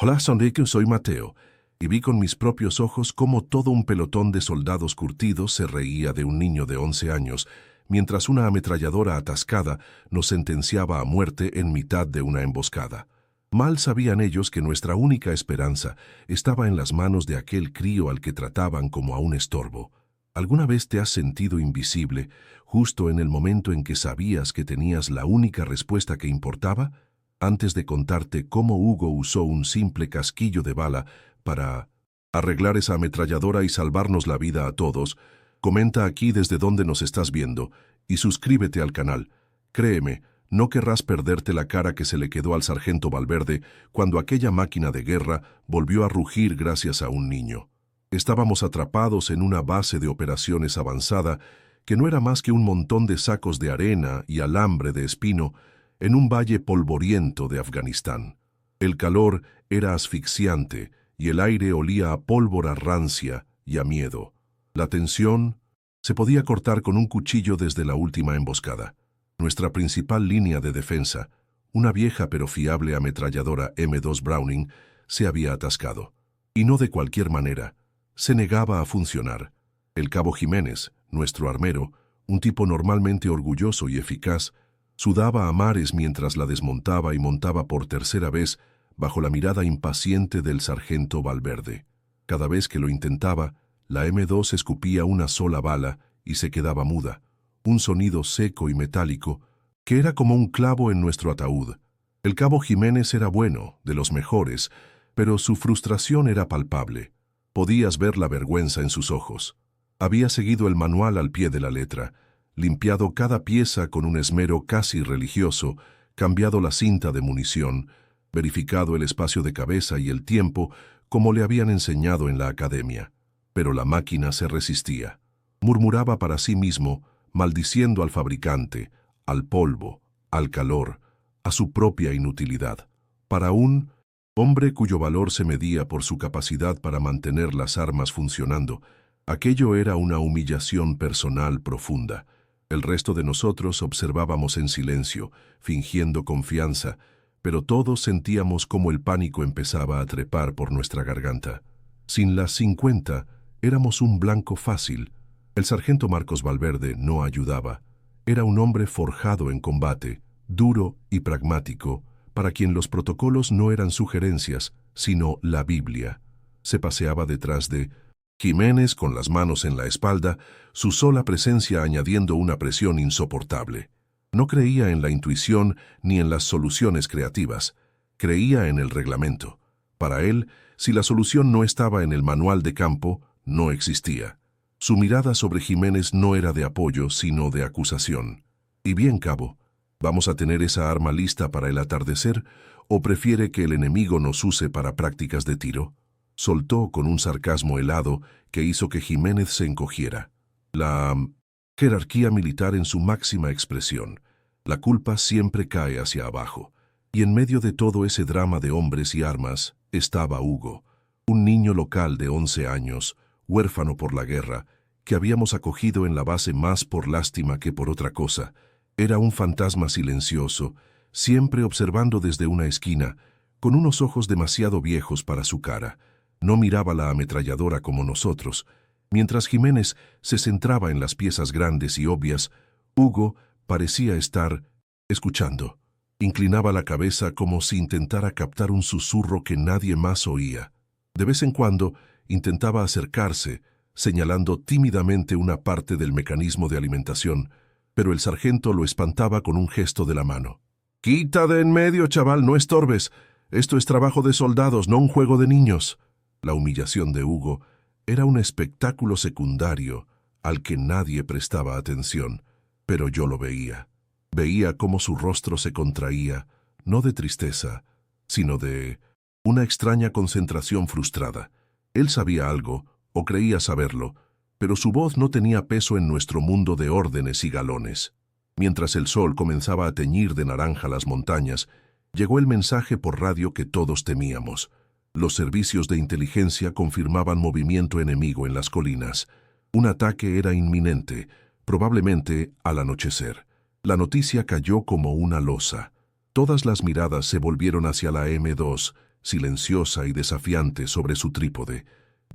Hola, Sonrique, soy Mateo, y vi con mis propios ojos cómo todo un pelotón de soldados curtidos se reía de un niño de 11 años, mientras una ametralladora atascada nos sentenciaba a muerte en mitad de una emboscada. Mal sabían ellos que nuestra única esperanza estaba en las manos de aquel crío al que trataban como a un estorbo. ¿Alguna vez te has sentido invisible, justo en el momento en que sabías que tenías la única respuesta que importaba? Antes de contarte cómo Hugo usó un simple casquillo de bala para arreglar esa ametralladora y salvarnos la vida a todos, comenta aquí desde dónde nos estás viendo y suscríbete al canal. Créeme, no querrás perderte la cara que se le quedó al sargento Valverde cuando aquella máquina de guerra volvió a rugir gracias a un niño. Estábamos atrapados en una base de operaciones avanzada que no era más que un montón de sacos de arena y alambre de espino en un valle polvoriento de Afganistán. El calor era asfixiante y el aire olía a pólvora rancia y a miedo. La tensión se podía cortar con un cuchillo desde la última emboscada. Nuestra principal línea de defensa, una vieja pero fiable ametralladora M2 Browning, se había atascado. Y no de cualquier manera. Se negaba a funcionar. El cabo Jiménez, nuestro armero, un tipo normalmente orgulloso y eficaz, sudaba a mares mientras la desmontaba y montaba por tercera vez bajo la mirada impaciente del sargento Valverde. Cada vez que lo intentaba, la M2 escupía una sola bala y se quedaba muda, un sonido seco y metálico que era como un clavo en nuestro ataúd. El cabo Jiménez era bueno, de los mejores, pero su frustración era palpable. Podías ver la vergüenza en sus ojos. Había seguido el manual al pie de la letra, limpiado cada pieza con un esmero casi religioso, cambiado la cinta de munición, verificado el espacio de cabeza y el tiempo como le habían enseñado en la academia. Pero la máquina se resistía. Murmuraba para sí mismo, maldiciendo al fabricante, al polvo, al calor, a su propia inutilidad. Para un hombre cuyo valor se medía por su capacidad para mantener las armas funcionando, aquello era una humillación personal profunda. El resto de nosotros observábamos en silencio, fingiendo confianza, pero todos sentíamos cómo el pánico empezaba a trepar por nuestra garganta. Sin las 50, éramos un blanco fácil. El sargento Marcos Valverde no ayudaba. Era un hombre forjado en combate, duro y pragmático, para quien los protocolos no eran sugerencias, sino la Biblia. Se paseaba detrás de Jiménez con las manos en la espalda, su sola presencia añadiendo una presión insoportable. No creía en la intuición ni en las soluciones creativas, creía en el reglamento. Para él, si la solución no estaba en el manual de campo, no existía. Su mirada sobre Jiménez no era de apoyo, sino de acusación. «Y bien, cabo, ¿vamos a tener esa arma lista para el atardecer o prefiere que el enemigo nos use para prácticas de tiro?», soltó con un sarcasmo helado que hizo que Jiménez se encogiera. La jerarquía militar en su máxima expresión. La culpa siempre cae hacia abajo. Y en medio de todo ese drama de hombres y armas estaba Hugo, un niño local de 11 años, huérfano por la guerra, que habíamos acogido en la base más por lástima que por otra cosa. Era un fantasma silencioso, siempre observando desde una esquina, con unos ojos demasiado viejos para su cara. No miraba la ametralladora como nosotros. Mientras Jiménez se centraba en las piezas grandes y obvias, Hugo parecía estar escuchando. Inclinaba la cabeza como si intentara captar un susurro que nadie más oía. De vez en cuando intentaba acercarse, señalando tímidamente una parte del mecanismo de alimentación, pero el sargento lo espantaba con un gesto de la mano. «Quita de en medio, chaval, no estorbes. Esto es trabajo de soldados, no un juego de niños». La humillación de Hugo era un espectáculo secundario al que nadie prestaba atención, pero yo lo veía. Veía cómo su rostro se contraía, no de tristeza, sino de una extraña concentración frustrada. Él sabía algo, o creía saberlo, pero su voz no tenía peso en nuestro mundo de órdenes y galones. Mientras el sol comenzaba a teñir de naranja las montañas, llegó el mensaje por radio que todos temíamos. Los servicios de inteligencia confirmaban movimiento enemigo en las colinas. Un ataque era inminente, probablemente al anochecer. La noticia cayó como una losa. Todas las miradas se volvieron hacia la M2, silenciosa y desafiante sobre su trípode.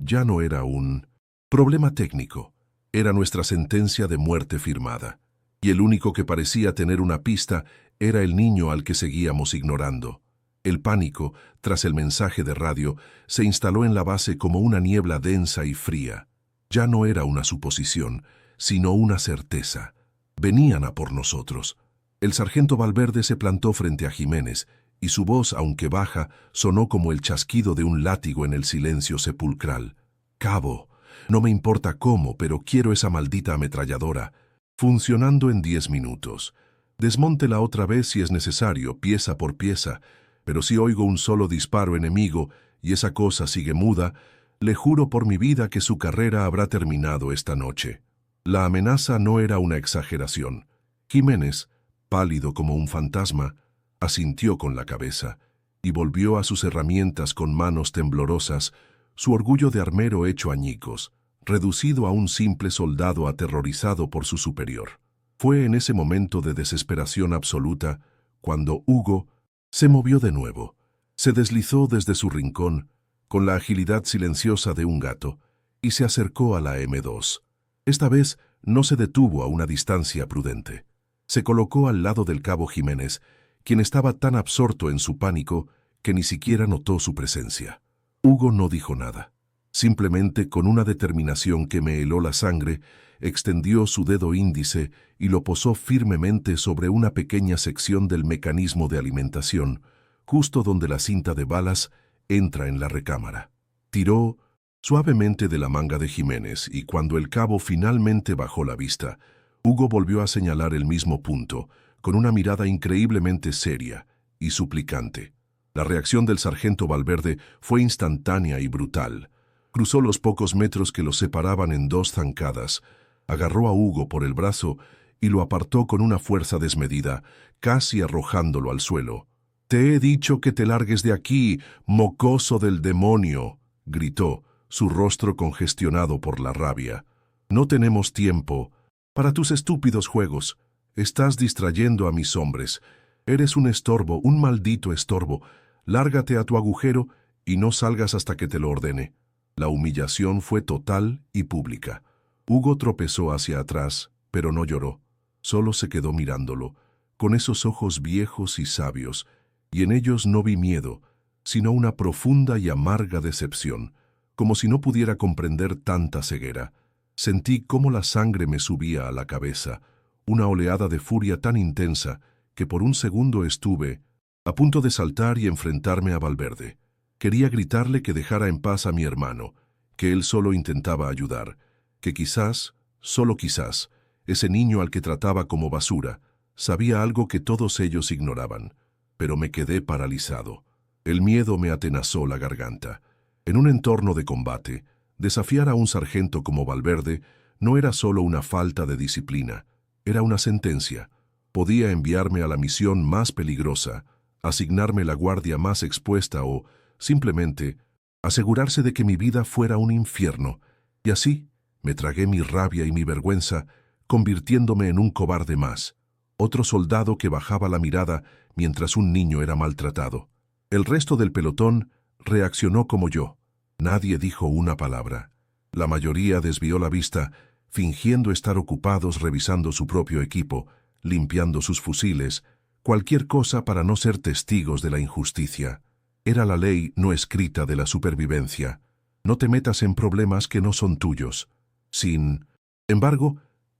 Ya no era un problema técnico, era nuestra sentencia de muerte firmada. Y el único que parecía tener una pista era el niño al que seguíamos ignorando. El pánico, tras el mensaje de radio, se instaló en la base como una niebla densa y fría. Ya no era una suposición, sino una certeza. Venían a por nosotros. El sargento Valverde se plantó frente a Jiménez, y su voz, aunque baja, sonó como el chasquido de un látigo en el silencio sepulcral. «Cabo, no me importa cómo, pero quiero esa maldita ametralladora. Funcionando en 10 minutos. Desmóntela otra vez si es necesario, pieza por pieza, pero si oigo un solo disparo enemigo y esa cosa sigue muda, le juro por mi vida que su carrera habrá terminado esta noche». La amenaza no era una exageración. Jiménez, pálido como un fantasma, asintió con la cabeza y volvió a sus herramientas con manos temblorosas, su orgullo de armero hecho añicos, reducido a un simple soldado aterrorizado por su superior. Fue en ese momento de desesperación absoluta cuando Hugo se movió de nuevo, se deslizó desde su rincón con la agilidad silenciosa de un gato y se acercó a la M2. Esta vez no se detuvo a una distancia prudente. Se colocó al lado del cabo Jiménez, quien estaba tan absorto en su pánico que ni siquiera notó su presencia. Hugo no dijo nada. Simplemente, con una determinación que me heló la sangre, extendió su dedo índice y lo posó firmemente sobre una pequeña sección del mecanismo de alimentación, justo donde la cinta de balas entra en la recámara. Tiró suavemente de la manga de Jiménez y cuando el cabo finalmente bajó la vista, Hugo volvió a señalar el mismo punto, con una mirada increíblemente seria y suplicante. La reacción del sargento Valverde fue instantánea y brutal. Cruzó los pocos metros que los separaban en 2 zancadas, agarró a Hugo por el brazo y lo apartó con una fuerza desmedida, casi arrojándolo al suelo. «Te he dicho que te largues de aquí, mocoso del demonio», gritó, su rostro congestionado por la rabia. «No tenemos tiempo para tus estúpidos juegos. Estás distrayendo a mis hombres. Eres un estorbo, un maldito estorbo. Lárgate a tu agujero y no salgas hasta que te lo ordene». La humillación fue total y pública. Hugo tropezó hacia atrás, pero no lloró. Solo se quedó mirándolo, con esos ojos viejos y sabios, y en ellos no vi miedo, sino una profunda y amarga decepción, como si no pudiera comprender tanta ceguera. Sentí cómo la sangre me subía a la cabeza, una oleada de furia tan intensa que por un segundo estuve a punto de saltar y enfrentarme a Valverde. Quería gritarle que dejara en paz a mi hermano, que él solo intentaba ayudar, que quizás, solo quizás, ese niño al que trataba como basura, sabía algo que todos ellos ignoraban. Pero me quedé paralizado. El miedo me atenazó la garganta. En un entorno de combate, desafiar a un sargento como Valverde no era solo una falta de disciplina, era una sentencia. Podía enviarme a la misión más peligrosa, asignarme la guardia más expuesta o, simplemente, asegurarse de que mi vida fuera un infierno. Y así, me tragué mi rabia y mi vergüenza, convirtiéndome en un cobarde más, otro soldado que bajaba la mirada mientras un niño era maltratado. El resto del pelotón reaccionó como yo. Nadie dijo una palabra. La mayoría desvió la vista, fingiendo estar ocupados revisando su propio equipo, limpiando sus fusiles, cualquier cosa para no ser testigos de la injusticia. Era la ley no escrita de la supervivencia. No te metas en problemas que no son tuyos. Sin embargo,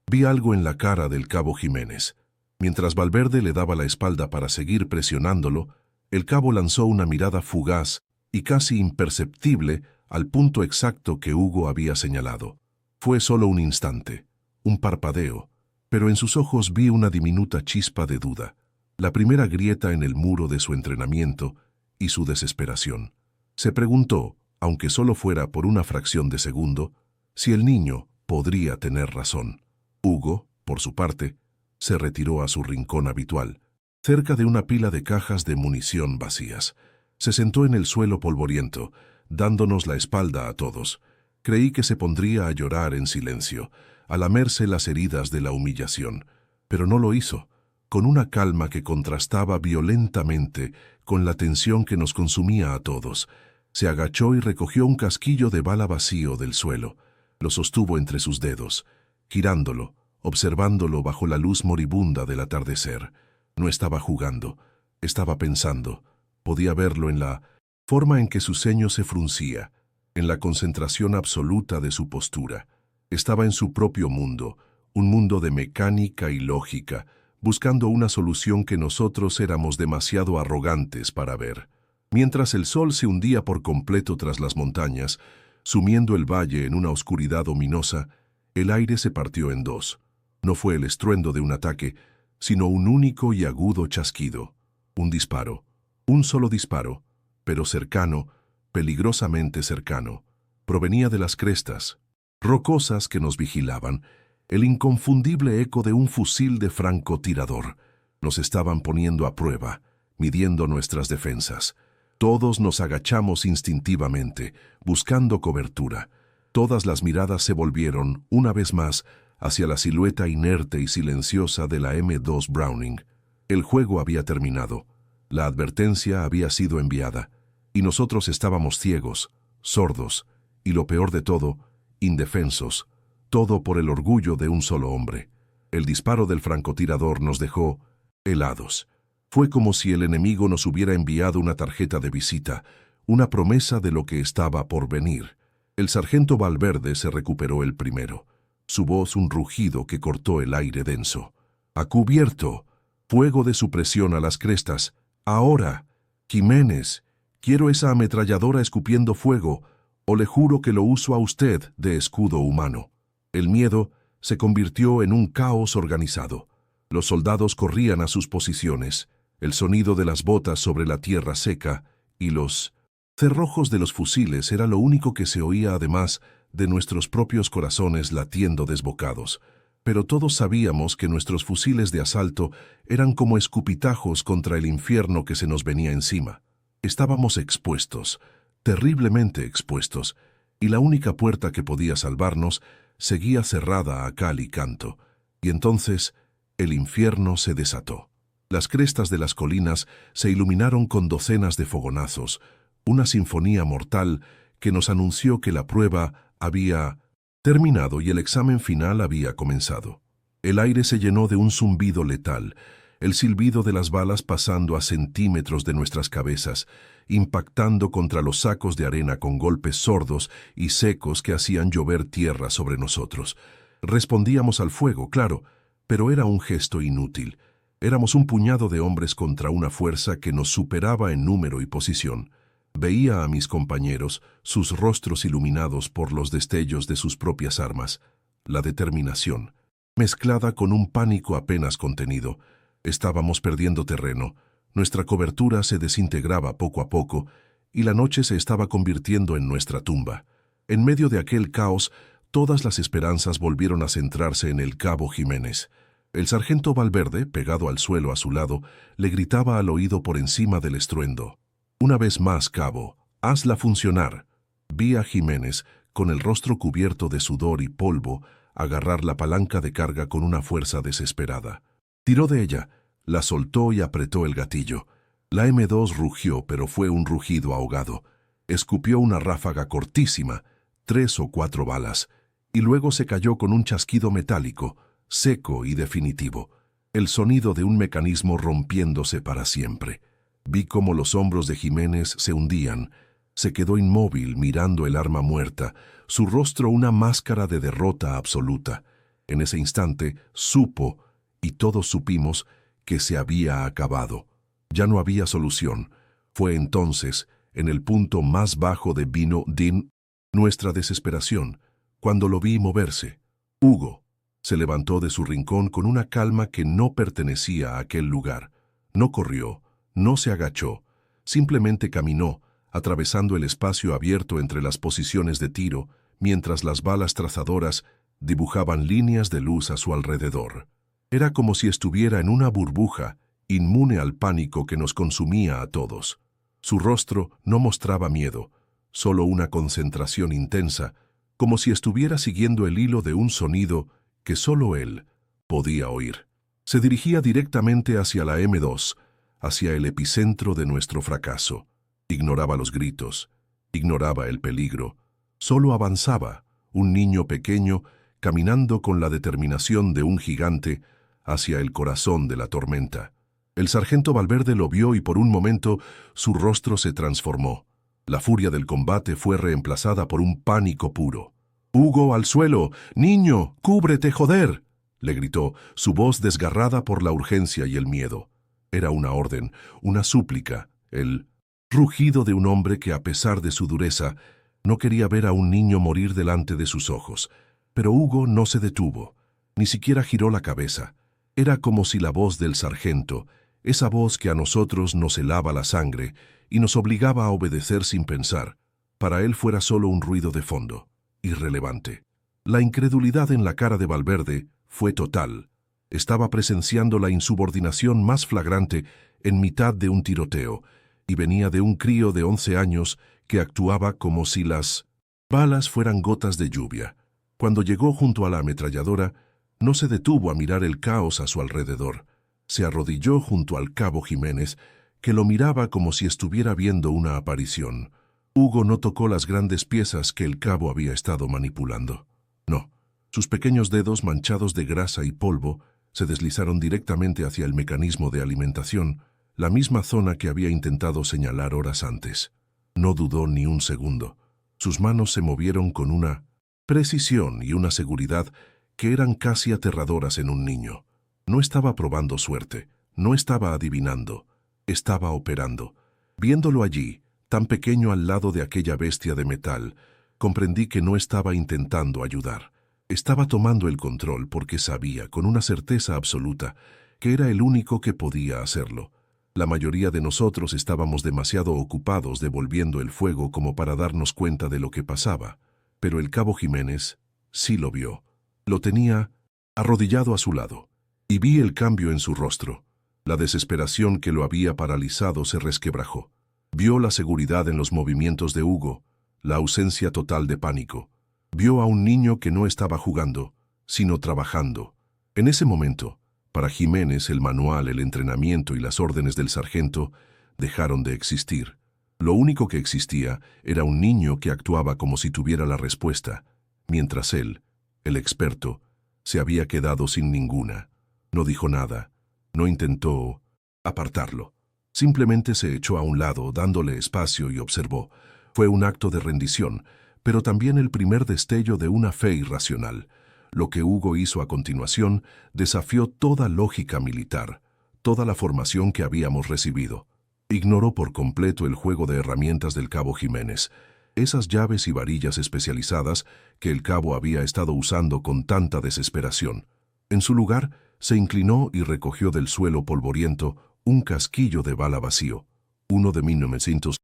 vi algo en la cara del cabo Jiménez. Mientras Valverde le daba la espalda para seguir presionándolo, el cabo lanzó una mirada fugaz y casi imperceptible al punto exacto que Hugo había señalado. Fue solo un instante, un parpadeo, pero en sus ojos vi una diminuta chispa de duda, la primera grieta en el muro de su entrenamiento y su desesperación. Se preguntó, aunque solo fuera por una fracción de segundo, si el niño podría tener razón. Hugo, por su parte, se retiró a su rincón habitual, cerca de una pila de cajas de munición vacías. Se sentó en el suelo polvoriento, dándonos la espalda a todos. Creí que se pondría a llorar en silencio, a lamerse las heridas de la humillación, pero no lo hizo, con una calma que contrastaba violentamente con la tensión que nos consumía a todos. Se agachó y recogió un casquillo de bala vacío del suelo. Lo sostuvo entre sus dedos, girándolo, observándolo bajo la luz moribunda del atardecer. No estaba jugando, estaba pensando. Podía verlo en la forma en que su ceño se fruncía, en la concentración absoluta de su postura. Estaba en su propio mundo, un mundo de mecánica y lógica, buscando una solución que nosotros éramos demasiado arrogantes para ver. Mientras el sol se hundía por completo tras las montañas, sumiendo el valle en una oscuridad ominosa, el aire se partió en dos. No fue el estruendo de un ataque, sino un único y agudo chasquido. Un disparo, un solo disparo, pero cercano, peligrosamente cercano. Provenía de las crestas rocosas que nos vigilaban, el inconfundible eco de un fusil de francotirador. Nos estaban poniendo a prueba, midiendo nuestras defensas. Todos nos agachamos instintivamente, buscando cobertura. Todas las miradas se volvieron, una vez más, hacia la silueta inerte y silenciosa de la M2 Browning. El juego había terminado. La advertencia había sido enviada. Y nosotros estábamos ciegos, sordos, y lo peor de todo, indefensos. Todo por el orgullo de un solo hombre. El disparo del francotirador nos dejó helados. Fue como si el enemigo nos hubiera enviado una tarjeta de visita, una promesa de lo que estaba por venir. El sargento Valverde se recuperó el primero. Su voz un rugido que cortó el aire denso. «¡A cubierto! Fuego de supresión a las crestas! ¡Ahora! Jiménez, quiero esa ametralladora escupiendo fuego, o le juro que lo uso a usted de escudo humano». El miedo se convirtió en un caos organizado. Los soldados corrían a sus posiciones, el sonido de las botas sobre la tierra seca y los cerrojos de los fusiles era lo único que se oía, además de nuestros propios corazones latiendo desbocados. Pero todos sabíamos que nuestros fusiles de asalto eran como escupitajos contra el infierno que se nos venía encima. Estábamos expuestos, terriblemente expuestos, y la única puerta que podía salvarnos seguía cerrada a cal y canto, y entonces el infierno se desató. Las crestas de las colinas se iluminaron con docenas de fogonazos, una sinfonía mortal que nos anunció que la prueba había terminado y el examen final había comenzado. El aire se llenó de un zumbido letal, el silbido de las balas pasando a centímetros de nuestras cabezas, impactando contra los sacos de arena con golpes sordos y secos que hacían llover tierra sobre nosotros. Respondíamos al fuego, claro, pero era un gesto inútil. Éramos un puñado de hombres contra una fuerza que nos superaba en número y posición. Veía a mis compañeros, sus rostros iluminados por los destellos de sus propias armas. La determinación, mezclada con un pánico apenas contenido. Estábamos perdiendo terreno. Nuestra cobertura se desintegraba poco a poco y la noche se estaba convirtiendo en nuestra tumba. En medio de aquel caos, todas las esperanzas volvieron a centrarse en el cabo Jiménez. El sargento Valverde, pegado al suelo a su lado, le gritaba al oído por encima del estruendo: «Una vez más, cabo, hazla funcionar». Vi a Jiménez, con el rostro cubierto de sudor y polvo, agarrar la palanca de carga con una fuerza desesperada. Tiró de ella, la soltó y apretó el gatillo. La M2 rugió, pero fue un rugido ahogado. Escupió una ráfaga cortísima, 3 o 4 balas, y luego se cayó con un chasquido metálico, seco y definitivo, el sonido de un mecanismo rompiéndose para siempre. Vi cómo los hombros de Jiménez se hundían. Se quedó inmóvil mirando el arma muerta, su rostro una máscara de derrota absoluta. En ese instante supo, y todos supimos, que se había acabado. Ya no había solución. Fue entonces, en el punto más bajo de Vino Din, nuestra desesperación, cuando lo vi moverse. Hugo se levantó de su rincón con una calma que no pertenecía a aquel lugar. No corrió, no se agachó, simplemente caminó, atravesando el espacio abierto entre las posiciones de tiro, mientras las balas trazadoras dibujaban líneas de luz a su alrededor. Era como si estuviera en una burbuja, inmune al pánico que nos consumía a todos. Su rostro no mostraba miedo, solo una concentración intensa, como si estuviera siguiendo el hilo de un sonido que solo él podía oír. Se dirigía directamente hacia la M2, hacia el epicentro de nuestro fracaso. Ignoraba los gritos, ignoraba el peligro, solo avanzaba, un niño pequeño, caminando con la determinación de un gigante hacia el corazón de la tormenta. El sargento Valverde lo vio y por un momento su rostro se transformó. La furia del combate fue reemplazada por un pánico puro. «¡Hugo, al suelo! ¡Niño, cúbrete, joder!», le gritó, su voz desgarrada por la urgencia y el miedo. Era una orden, una súplica, el rugido de un hombre que, a pesar de su dureza, no quería ver a un niño morir delante de sus ojos. Pero Hugo no se detuvo, ni siquiera giró la cabeza. Era como si la voz del sargento, esa voz que a nosotros nos helaba la sangre y nos obligaba a obedecer sin pensar, para él fuera solo un ruido de fondo, irrelevante. La incredulidad en la cara de Valverde fue total. Estaba presenciando la insubordinación más flagrante en mitad de un tiroteo, y venía de un crío de 11 años que actuaba como si las balas fueran gotas de lluvia. Cuando llegó junto a la ametralladora, no se detuvo a mirar el caos a su alrededor. Se arrodilló junto al cabo Jiménez, que lo miraba como si estuviera viendo una aparición. Hugo no tocó las grandes piezas que el cabo había estado manipulando. No, sus pequeños dedos manchados de grasa y polvo se deslizaron directamente hacia el mecanismo de alimentación, la misma zona que había intentado señalar horas antes. No dudó ni un segundo. Sus manos se movieron con una precisión y una seguridad que eran casi aterradoras en un niño. No estaba probando suerte, no estaba adivinando, estaba operando. Viéndolo allí, tan pequeño al lado de aquella bestia de metal, comprendí que no estaba intentando ayudar. Estaba tomando el control porque sabía, con una certeza absoluta, que era el único que podía hacerlo. La mayoría de nosotros estábamos demasiado ocupados devolviendo el fuego como para darnos cuenta de lo que pasaba. Pero el cabo Jiménez sí lo vio. Lo tenía arrodillado a su lado, y vi el cambio en su rostro. La desesperación que lo había paralizado se resquebrajó. Vio la seguridad en los movimientos de Hugo, la ausencia total de pánico. Vio a un niño que no estaba jugando, sino trabajando. En ese momento, para Jiménez, el manual, el entrenamiento y las órdenes del sargento dejaron de existir. Lo único que existía era un niño que actuaba como si tuviera la respuesta, mientras él, el experto, se había quedado sin ninguna. No dijo nada, no intentó apartarlo. Simplemente se echó a un lado, dándole espacio, y observó. Fue un acto de rendición, pero también el primer destello de una fe irracional. Lo que Hugo hizo a continuación desafió toda lógica militar, toda la formación que habíamos recibido. Ignoró por completo el juego de herramientas del cabo Jiménez, esas llaves y varillas especializadas que el cabo había estado usando con tanta desesperación. En su lugar, se inclinó y recogió del suelo polvoriento un casquillo de bala vacío, uno de 1900,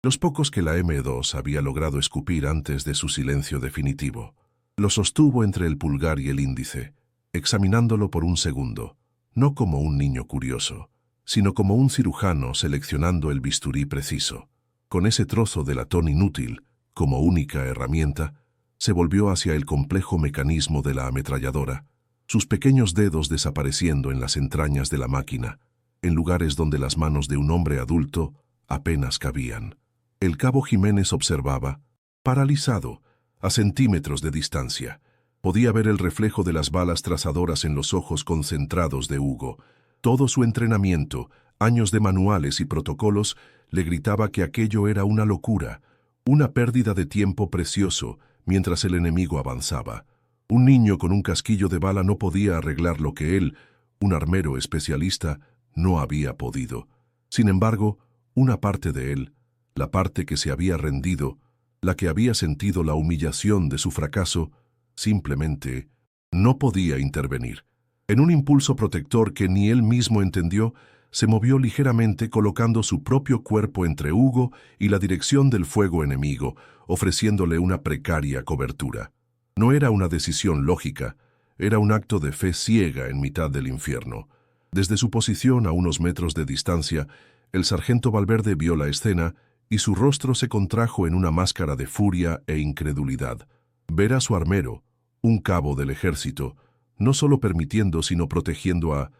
los pocos que la M2 había logrado escupir antes de su silencio definitivo. Lo sostuvo entre el pulgar y el índice, examinándolo por un segundo, no como un niño curioso, sino como un cirujano seleccionando el bisturí preciso. Con ese trozo de latón inútil, como única herramienta, se volvió hacia el complejo mecanismo de la ametralladora, sus pequeños dedos desapareciendo en las entrañas de la máquina, en lugares donde las manos de un hombre adulto apenas cabían. El cabo Jiménez observaba, paralizado, a centímetros de distancia. Podía ver el reflejo de las balas trazadoras en los ojos concentrados de Hugo. Todo su entrenamiento, años de manuales y protocolos, le gritaba que aquello era una locura, una pérdida de tiempo precioso mientras el enemigo avanzaba. Un niño con un casquillo de bala no podía arreglar lo que él, un armero especialista, no había podido. Sin embargo, una parte de él, la parte que se había rendido, la que había sentido la humillación de su fracaso, simplemente no podía intervenir. En un impulso protector que ni él mismo entendió, se movió ligeramente colocando su propio cuerpo entre Hugo y la dirección del fuego enemigo, ofreciéndole una precaria cobertura. No era una decisión lógica, era un acto de fe ciega en mitad del infierno. Desde su posición a unos metros de distancia, el sargento Valverde vio la escena y su rostro se contrajo en una máscara de furia e incredulidad. Ver a su armero, un cabo del ejército, no solo permitiendo sino protegiendo a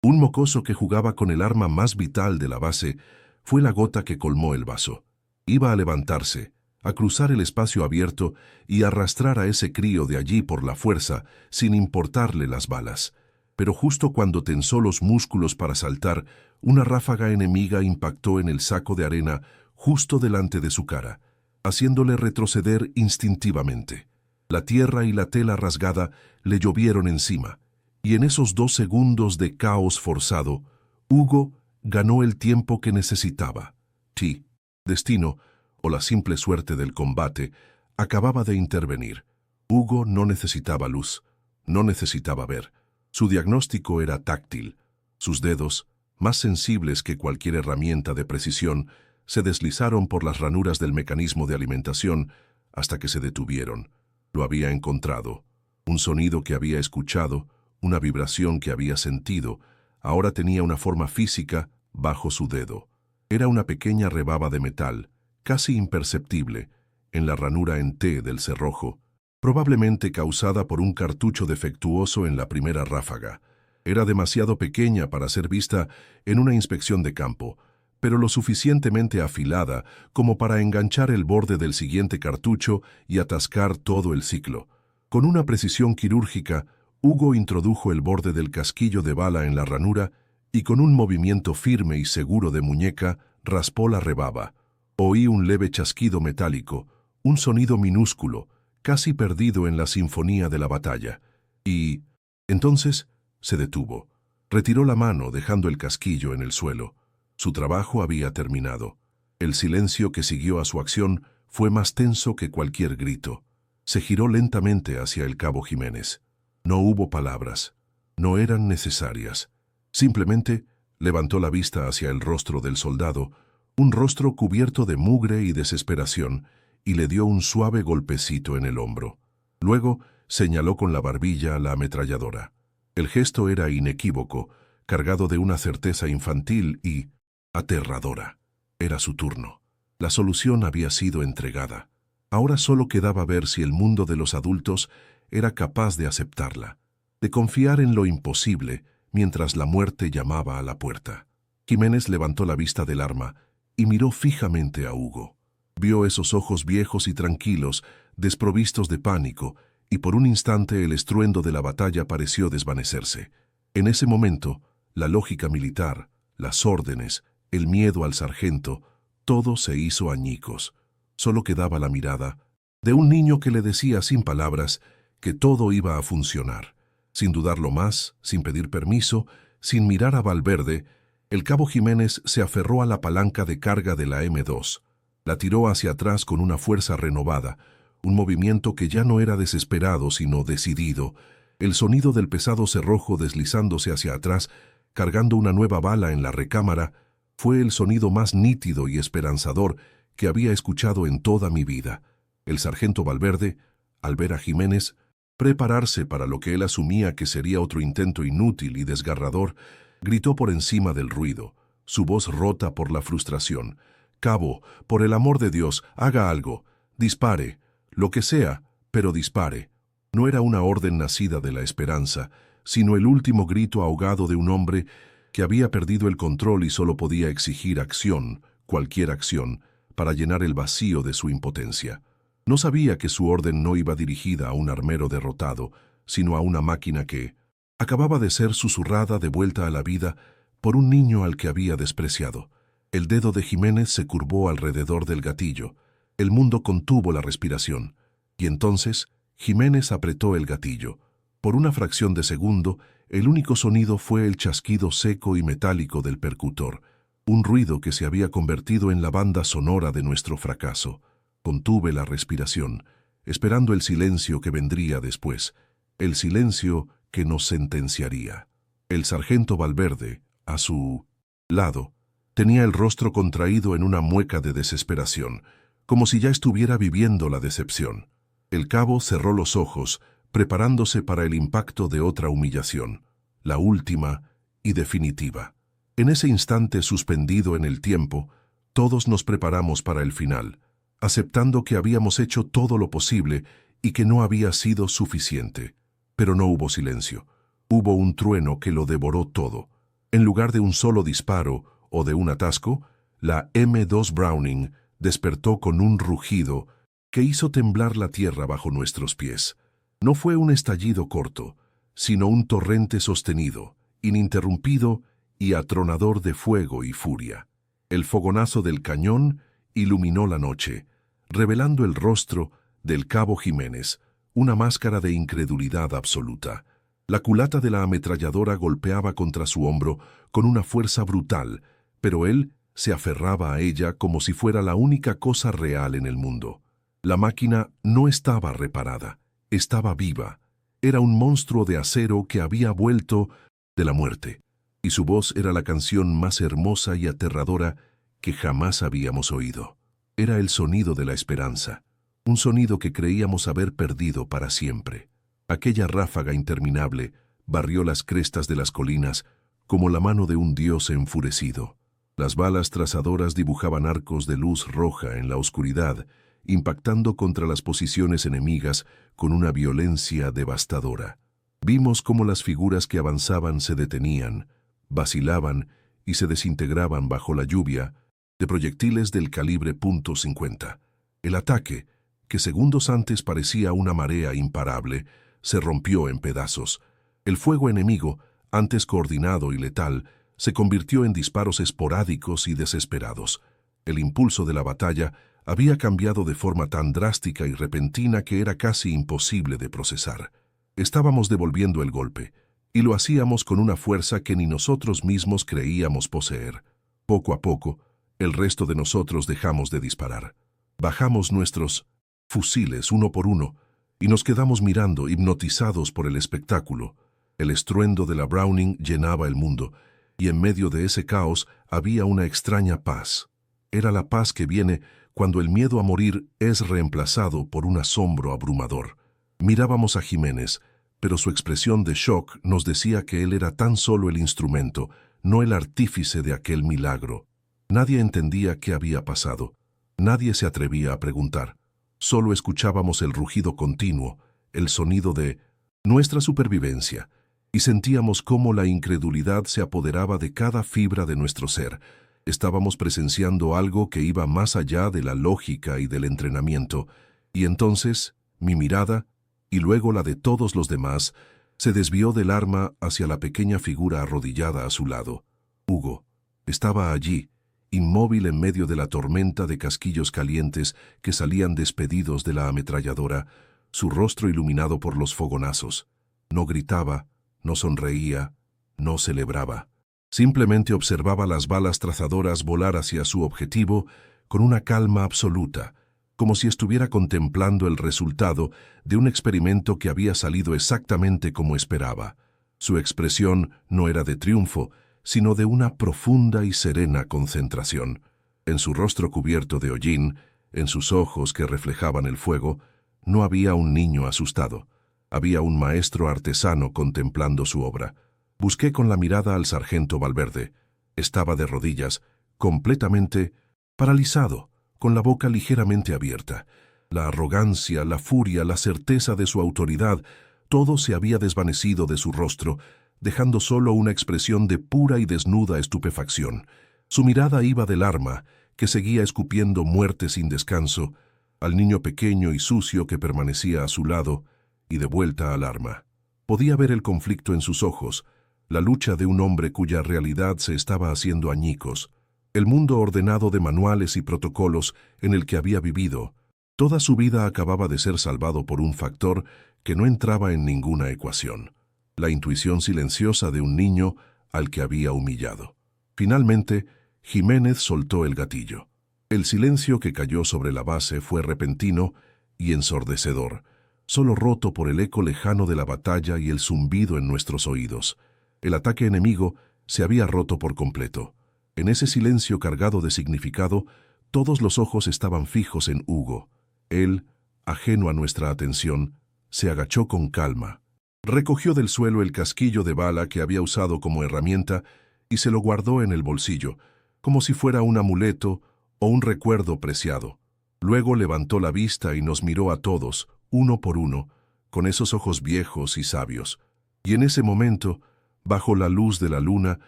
Un mocoso que jugaba con el arma más vital de la base fue la gota que colmó el vaso. Iba a levantarse, a cruzar el espacio abierto y arrastrar a ese crío de allí por la fuerza, sin importarle las balas. Pero justo cuando tensó los músculos para saltar, una ráfaga enemiga impactó en el saco de arena justo delante de su cara, haciéndole retroceder instintivamente. La tierra y la tela rasgada le llovieron encima, y en esos 2 segundos de caos forzado, Hugo ganó el tiempo que necesitaba. Sí, destino, o la simple suerte del combate, acababa de intervenir. Hugo no necesitaba luz, no necesitaba ver. Su diagnóstico era táctil. Sus dedos, más sensibles que cualquier herramienta de precisión, se deslizaron por las ranuras del mecanismo de alimentación hasta que se detuvieron. Lo había encontrado. Un sonido que había escuchado, una vibración que había sentido, ahora tenía una forma física bajo su dedo. Era una pequeña rebaba de metal, casi imperceptible, en la ranura en T del cerrojo, probablemente causada por un cartucho defectuoso en la primera ráfaga. Era demasiado pequeña para ser vista en una inspección de campo, pero lo suficientemente afilada como para enganchar el borde del siguiente cartucho y atascar todo el ciclo. Con una precisión quirúrgica, Hugo introdujo el borde del casquillo de bala en la ranura y con un movimiento firme y seguro de muñeca raspó la rebaba. Oí un leve chasquido metálico, un sonido minúsculo, casi perdido en la sinfonía de la batalla. Y entonces se detuvo. Retiró la mano dejando el casquillo en el suelo. Su trabajo había terminado. El silencio que siguió a su acción fue más tenso que cualquier grito. Se giró lentamente hacia el cabo Jiménez. No hubo palabras. No eran necesarias. Simplemente levantó la vista hacia el rostro del soldado, un rostro cubierto de mugre y desesperación, y le dio un suave golpecito en el hombro. Luego señaló con la barbilla la ametralladora. El gesto era inequívoco, cargado de una certeza infantil y aterradora. Era su turno. La solución había sido entregada. Ahora solo quedaba ver si el mundo de los adultos era capaz de aceptarla, de confiar en lo imposible mientras la muerte llamaba a la puerta. Jiménez levantó la vista del arma y miró fijamente a Hugo. Vio esos ojos viejos y tranquilos, desprovistos de pánico, y por un instante el estruendo de la batalla pareció desvanecerse. En ese momento, la lógica militar, las órdenes, el miedo al sargento, todo se hizo añicos. Solo quedaba la mirada de un niño que le decía sin palabras que todo iba a funcionar. Sin dudarlo más, sin pedir permiso, sin mirar a Valverde, el cabo Jiménez se aferró a la palanca de carga de la M2. La tiró hacia atrás con una fuerza renovada, un movimiento que ya no era desesperado sino decidido. El sonido del pesado cerrojo deslizándose hacia atrás, cargando una nueva bala en la recámara, fue el sonido más nítido y esperanzador que había escuchado en toda mi vida. El sargento Valverde, al ver a Jiménez prepararse para lo que él asumía que sería otro intento inútil y desgarrador, gritó por encima del ruido, su voz rota por la frustración: «Cabo, por el amor de Dios, haga algo, dispare, lo que sea, pero dispare». No era una orden nacida de la esperanza, sino el último grito ahogado de un hombre que había perdido el control y solo podía exigir acción, cualquier acción, para llenar el vacío de su impotencia. No sabía que su orden no iba dirigida a un armero derrotado, sino a una máquina que acababa de ser susurrada de vuelta a la vida por un niño al que había despreciado. El dedo de Jiménez se curvó alrededor del gatillo. El mundo contuvo la respiración. Y entonces Jiménez apretó el gatillo. Por una fracción de segundo, el único sonido fue el chasquido seco y metálico del percutor, un ruido que se había convertido en la banda sonora de nuestro fracaso. Contuve la respiración, esperando el silencio que vendría después, el silencio que nos sentenciaría. El sargento Valverde, a su lado, tenía el rostro contraído en una mueca de desesperación, como si ya estuviera viviendo la decepción. El cabo cerró los ojos, preparándose para el impacto de otra humillación, la última y definitiva. En ese instante suspendido en el tiempo, todos nos preparamos para el final, aceptando que habíamos hecho todo lo posible y que no había sido suficiente. Pero no hubo silencio. Hubo un trueno que lo devoró todo. En lugar de un solo disparo o de un atasco, la M2 Browning despertó con un rugido que hizo temblar la tierra bajo nuestros pies. No fue un estallido corto, sino un torrente sostenido, ininterrumpido y atronador de fuego y furia. El fogonazo del cañón iluminó la noche, revelando el rostro del cabo Jiménez, una máscara de incredulidad absoluta. La culata de la ametralladora golpeaba contra su hombro con una fuerza brutal, pero él se aferraba a ella como si fuera la única cosa real en el mundo. La máquina no estaba reparada, estaba viva. Era un monstruo de acero que había vuelto de la muerte, y su voz era la canción más hermosa y aterradora que jamás habíamos oído. Era el sonido de la esperanza, un sonido que creíamos haber perdido para siempre. Aquella ráfaga interminable barrió las crestas de las colinas como la mano de un dios enfurecido. Las balas trazadoras dibujaban arcos de luz roja en la oscuridad, impactando contra las posiciones enemigas con una violencia devastadora. Vimos cómo las figuras que avanzaban se detenían, vacilaban y se desintegraban bajo la lluvia de proyectiles del calibre .50. El ataque, que segundos antes parecía una marea imparable, se rompió en pedazos. El fuego enemigo, antes coordinado y letal, se convirtió en disparos esporádicos y desesperados. El impulso de la batalla había cambiado de forma tan drástica y repentina que era casi imposible de procesar. Estábamos devolviendo el golpe, y lo hacíamos con una fuerza que ni nosotros mismos creíamos poseer. Poco a poco, el resto de nosotros dejamos de disparar. Bajamos nuestros fusiles uno por uno, y nos quedamos mirando, hipnotizados por el espectáculo. El estruendo de la Browning llenaba el mundo, y en medio de ese caos había una extraña paz. Era la paz que viene cuando el miedo a morir es reemplazado por un asombro abrumador. Mirábamos a Jiménez, pero su expresión de shock nos decía que él era tan solo el instrumento, no el artífice de aquel milagro. Nadie entendía qué había pasado. Nadie se atrevía a preguntar. Solo escuchábamos el rugido continuo, el sonido de nuestra supervivencia, y sentíamos cómo la incredulidad se apoderaba de cada fibra de nuestro ser. Estábamos presenciando algo que iba más allá de la lógica y del entrenamiento, y entonces mi mirada, y luego la de todos los demás, se desvió del arma hacia la pequeña figura arrodillada a su lado. Hugo estaba allí, inmóvil en medio de la tormenta de casquillos calientes que salían despedidos de la ametralladora, su rostro iluminado por los fogonazos. No gritaba, no sonreía, no celebraba. Simplemente observaba las balas trazadoras volar hacia su objetivo con una calma absoluta, como si estuviera contemplando el resultado de un experimento que había salido exactamente como esperaba. Su expresión no era de triunfo, sino de una profunda y serena concentración. En su rostro cubierto de hollín, en sus ojos que reflejaban el fuego, no había un niño asustado. Había un maestro artesano contemplando su obra. Busqué con la mirada al sargento Valverde. Estaba de rodillas, completamente paralizado, con la boca ligeramente abierta. La arrogancia, la furia, la certeza de su autoridad, todo se había desvanecido de su rostro, dejando solo una expresión de pura y desnuda estupefacción. Su mirada iba del arma, que seguía escupiendo muerte sin descanso, al niño pequeño y sucio que permanecía a su lado, y de vuelta al arma. Podía ver el conflicto en sus ojos, la lucha de un hombre cuya realidad se estaba haciendo añicos, el mundo ordenado de manuales y protocolos en el que había vivido. Toda su vida acababa de ser salvado por un factor que no entraba en ninguna ecuación: la intuición silenciosa de un niño al que había humillado. Finalmente, Jiménez soltó el gatillo. El silencio que cayó sobre la base fue repentino y ensordecedor, solo roto por el eco lejano de la batalla y el zumbido en nuestros oídos. El ataque enemigo se había roto por completo. En ese silencio cargado de significado, todos los ojos estaban fijos en Hugo. Él, ajeno a nuestra atención, se agachó con calma. Recogió del suelo el casquillo de bala que había usado como herramienta y se lo guardó en el bolsillo, como si fuera un amuleto o un recuerdo preciado. Luego levantó la vista y nos miró a todos, uno por uno, con esos ojos viejos y sabios. Y en ese momento, bajo la luz de la luna,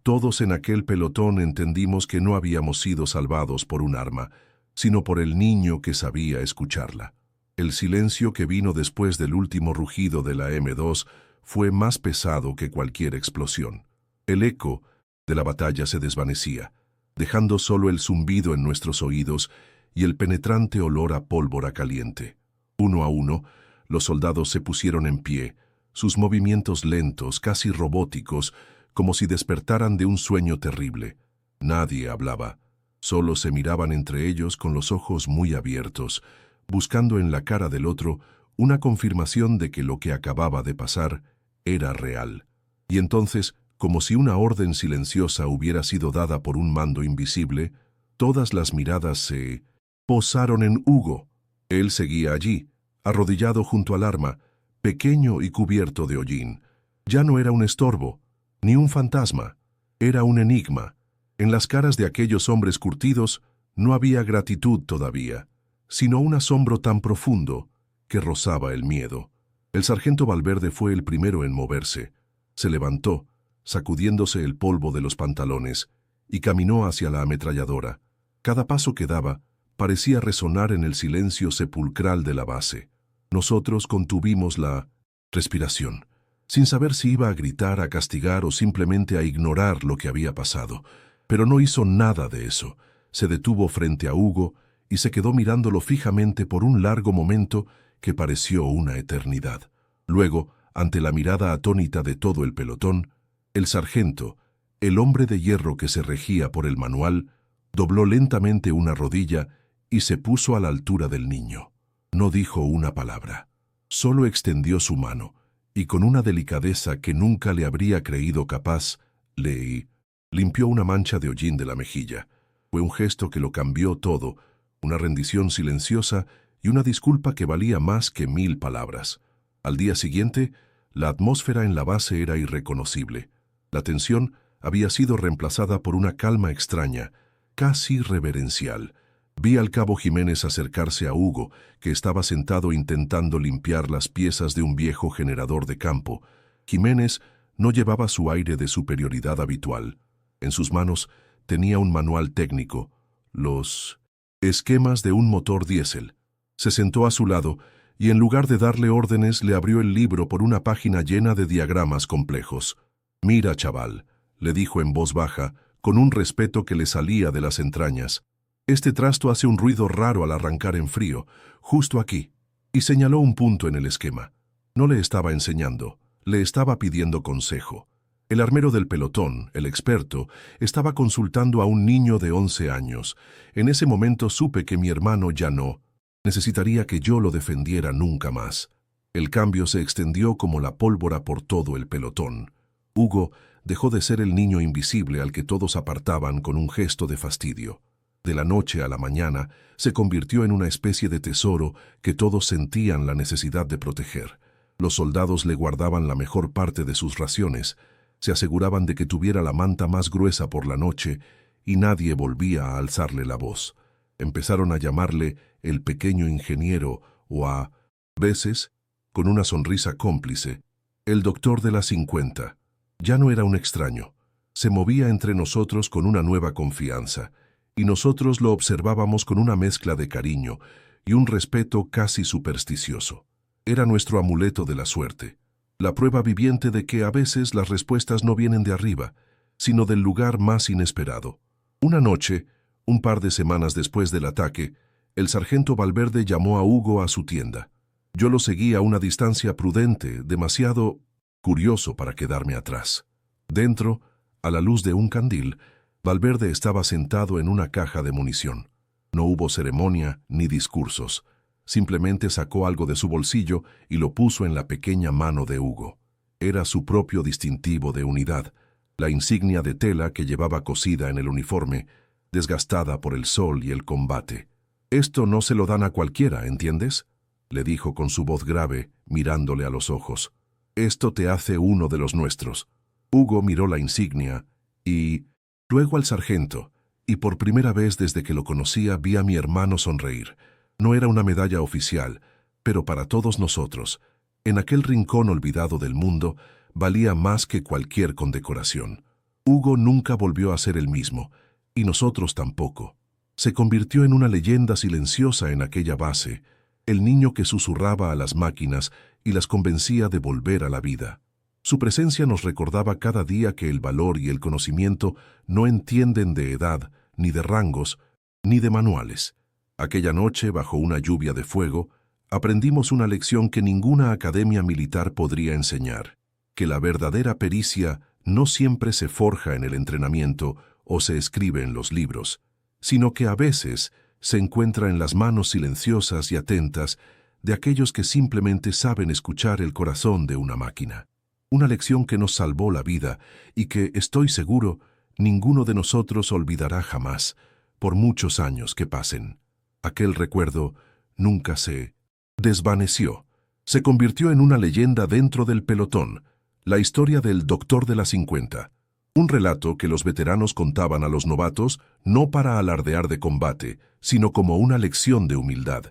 Todos en aquel pelotón entendimos que no habíamos sido salvados por un arma, sino por el niño que sabía escucharla. El silencio que vino después del último rugido de la M2 fue más pesado que cualquier explosión. El eco de la batalla se desvanecía, dejando solo el zumbido en nuestros oídos y el penetrante olor a pólvora caliente. Uno a uno, los soldados se pusieron en pie, sus movimientos lentos, casi robóticos, como si despertaran de un sueño terrible. Nadie hablaba, solo se miraban entre ellos con los ojos muy abiertos, buscando en la cara del otro una confirmación de que lo que acababa de pasar era real. Y entonces, como si una orden silenciosa hubiera sido dada por un mando invisible, todas las miradas se posaron en Hugo. Él seguía allí, arrodillado junto al arma, pequeño y cubierto de hollín. Ya no era un estorbo, ni un fantasma, era un enigma. En las caras de aquellos hombres curtidos no había gratitud todavía, sino un asombro tan profundo que rozaba el miedo. El sargento Valverde fue el primero en moverse. Se levantó, sacudiéndose el polvo de los pantalones, y caminó hacia la ametralladora. Cada paso que daba parecía resonar en el silencio sepulcral de la base. Nosotros contuvimos la respiración, sin saber si iba a gritar, a castigar o simplemente a ignorar lo que había pasado. Pero no hizo nada de eso. Se detuvo frente a Hugo y se quedó mirándolo fijamente por un largo momento que pareció una eternidad. Luego, ante la mirada atónita de todo el pelotón, el sargento, el hombre de hierro que se regía por el manual, dobló lentamente una rodilla y se puso a la altura del niño. No dijo una palabra. Solo extendió su mano y con una delicadeza que nunca le habría creído capaz, le limpió una mancha de hollín de la mejilla. Fue un gesto que lo cambió todo, una rendición silenciosa y una disculpa que valía más que 1000 palabras. Al día siguiente, la atmósfera en la base era irreconocible. La tensión había sido reemplazada por una calma extraña, casi reverencial. Vi al cabo Jiménez acercarse a Hugo, que estaba sentado intentando limpiar las piezas de un viejo generador de campo. Jiménez no llevaba su aire de superioridad habitual. En sus manos tenía un manual técnico, los esquemas de un motor diésel. Se sentó a su lado y en lugar de darle órdenes le abrió el libro por una página llena de diagramas complejos. «Mira, chaval», le dijo en voz baja, con un respeto que le salía de las entrañas. «Este trasto hace un ruido raro al arrancar en frío, justo aquí», y señaló un punto en el esquema. No le estaba enseñando, le estaba pidiendo consejo. El armero del pelotón, el experto, estaba consultando a un niño de 11 años. En ese momento supe que mi hermano ya no necesitaría que yo lo defendiera nunca más. El cambio se extendió como la pólvora por todo el pelotón. Hugo dejó de ser el niño invisible al que todos apartaban con un gesto de fastidio. De la noche a la mañana se convirtió en una especie de tesoro que todos sentían la necesidad de proteger. Los soldados le guardaban la mejor parte de sus raciones, se aseguraban de que tuviera la manta más gruesa por la noche y nadie volvía a alzarle la voz. Empezaron a llamarle el pequeño ingeniero o a veces, con una sonrisa cómplice, el doctor de las 50. Ya no era un extraño. Se movía entre nosotros con una nueva confianza, y nosotros lo observábamos con una mezcla de cariño y un respeto casi supersticioso. Era nuestro amuleto de la suerte, la prueba viviente de que a veces las respuestas no vienen de arriba, sino del lugar más inesperado. Una noche, un par de semanas después del ataque, el sargento Valverde llamó a Hugo a su tienda. Yo lo seguí a una distancia prudente, demasiado curioso para quedarme atrás. Dentro, a la luz de un candil, Valverde estaba sentado en una caja de munición. No hubo ceremonia ni discursos. Simplemente sacó algo de su bolsillo y lo puso en la pequeña mano de Hugo. Era su propio distintivo de unidad, la insignia de tela que llevaba cosida en el uniforme, desgastada por el sol y el combate. «Esto no se lo dan a cualquiera, ¿entiendes?», le dijo con su voz grave, mirándole a los ojos. «Esto te hace uno de los nuestros». Hugo miró la insignia y luego al sargento, y por primera vez desde que lo conocía vi a mi hermano sonreír. No era una medalla oficial, pero para todos nosotros, en aquel rincón olvidado del mundo, valía más que cualquier condecoración. Hugo nunca volvió a ser el mismo, y nosotros tampoco. Se convirtió en una leyenda silenciosa en aquella base, el niño que susurraba a las máquinas y las convencía de volver a la vida. Su presencia nos recordaba cada día que el valor y el conocimiento no entienden de edad, ni de rangos, ni de manuales. Aquella noche, bajo una lluvia de fuego, aprendimos una lección que ninguna academia militar podría enseñar, que la verdadera pericia no siempre se forja en el entrenamiento o se escribe en los libros, sino que a veces se encuentra en las manos silenciosas y atentas de aquellos que simplemente saben escuchar el corazón de una máquina. Una lección que nos salvó la vida y que, estoy seguro, ninguno de nosotros olvidará jamás, por muchos años que pasen. Aquel recuerdo nunca se desvaneció. Se convirtió en una leyenda dentro del pelotón, la historia del Doctor de la 50. Un relato que los veteranos contaban a los novatos no para alardear de combate, sino como una lección de humildad.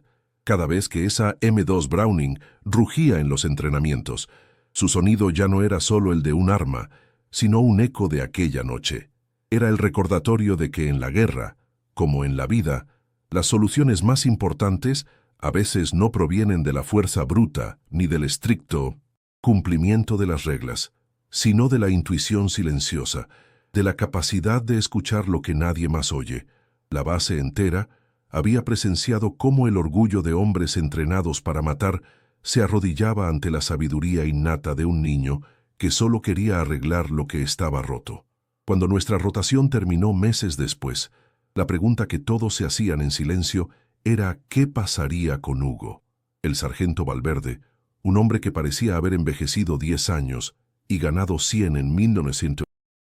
Cada vez que esa M2 Browning rugía en los entrenamientos, su sonido ya no era solo el de un arma, sino un eco de aquella noche. Era el recordatorio de que en la guerra, como en la vida, las soluciones más importantes a veces no provienen de la fuerza bruta ni del estricto cumplimiento de las reglas, sino de la intuición silenciosa, de la capacidad de escuchar lo que nadie más oye. La base entera había presenciado cómo el orgullo de hombres entrenados para matar se arrodillaba ante la sabiduría innata de un niño que solo quería arreglar lo que estaba roto. Cuando nuestra rotación terminó meses después, la pregunta que todos se hacían en silencio era ¿qué pasaría con Hugo? El sargento Valverde, un hombre que parecía haber envejecido 10 años y ganado 100 en 1900.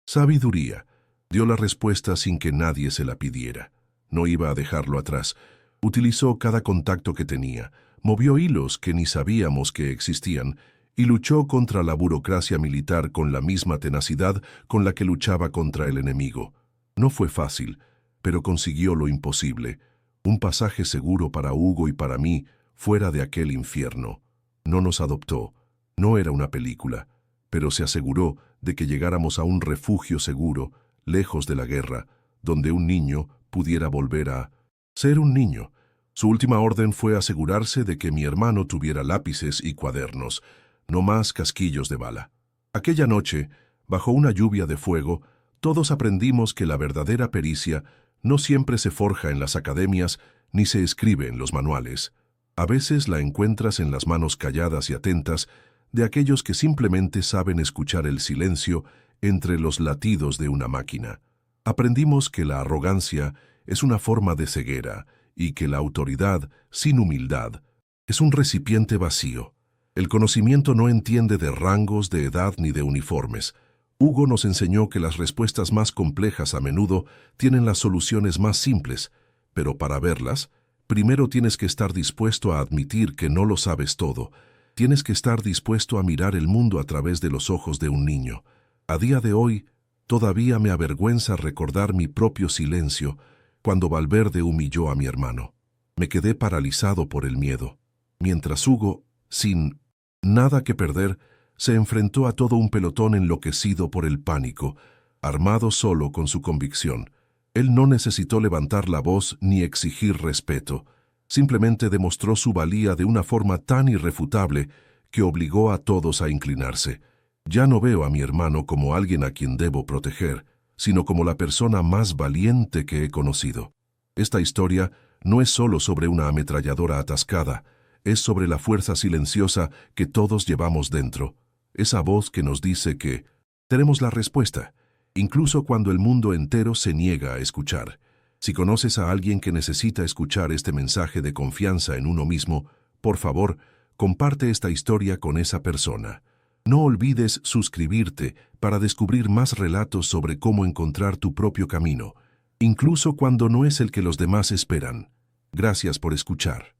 Sabiduría, dio la respuesta sin que nadie se la pidiera. No iba a dejarlo atrás. Utilizó cada contacto que tenía, movió hilos que ni sabíamos que existían y luchó contra la burocracia militar con la misma tenacidad con la que luchaba contra el enemigo. No fue fácil, pero consiguió lo imposible, un pasaje seguro para Hugo y para mí fuera de aquel infierno. No nos adoptó, no era una película, pero se aseguró de que llegáramos a un refugio seguro, lejos de la guerra, donde un niño pudiera volver a ser un niño. Su última orden fue asegurarse de que mi hermano tuviera lápices y cuadernos, no más casquillos de bala. Aquella noche, bajo una lluvia de fuego, todos aprendimos que la verdadera pericia no siempre se forja en las academias ni se escribe en los manuales. A veces la encuentras en las manos calladas y atentas de aquellos que simplemente saben escuchar el silencio entre los latidos de una máquina. Aprendimos que la arrogancia es una forma de ceguera y que la autoridad, sin humildad, es un recipiente vacío. El conocimiento no entiende de rangos, de edad ni de uniformes. Hugo nos enseñó que las respuestas más complejas a menudo tienen las soluciones más simples, pero para verlas, primero tienes que estar dispuesto a admitir que no lo sabes todo. Tienes que estar dispuesto a mirar el mundo a través de los ojos de un niño. A día de hoy, todavía me avergüenza recordar mi propio silencio cuando Valverde humilló a mi hermano. Me quedé paralizado por el miedo, mientras Hugo, sin nada que perder, se enfrentó a todo un pelotón enloquecido por el pánico, armado solo con su convicción. Él no necesitó levantar la voz ni exigir respeto. Simplemente demostró su valía de una forma tan irrefutable que obligó a todos a inclinarse. Ya no veo a mi hermano como alguien a quien debo proteger, sino como la persona más valiente que he conocido. Esta historia no es solo sobre una ametralladora atascada, es sobre la fuerza silenciosa que todos llevamos dentro. Esa voz que nos dice que tenemos la respuesta, incluso cuando el mundo entero se niega a escuchar. Si conoces a alguien que necesita escuchar este mensaje de confianza en uno mismo, por favor, comparte esta historia con esa persona. No olvides suscribirte para descubrir más relatos sobre cómo encontrar tu propio camino, incluso cuando no es el que los demás esperan. Gracias por escuchar.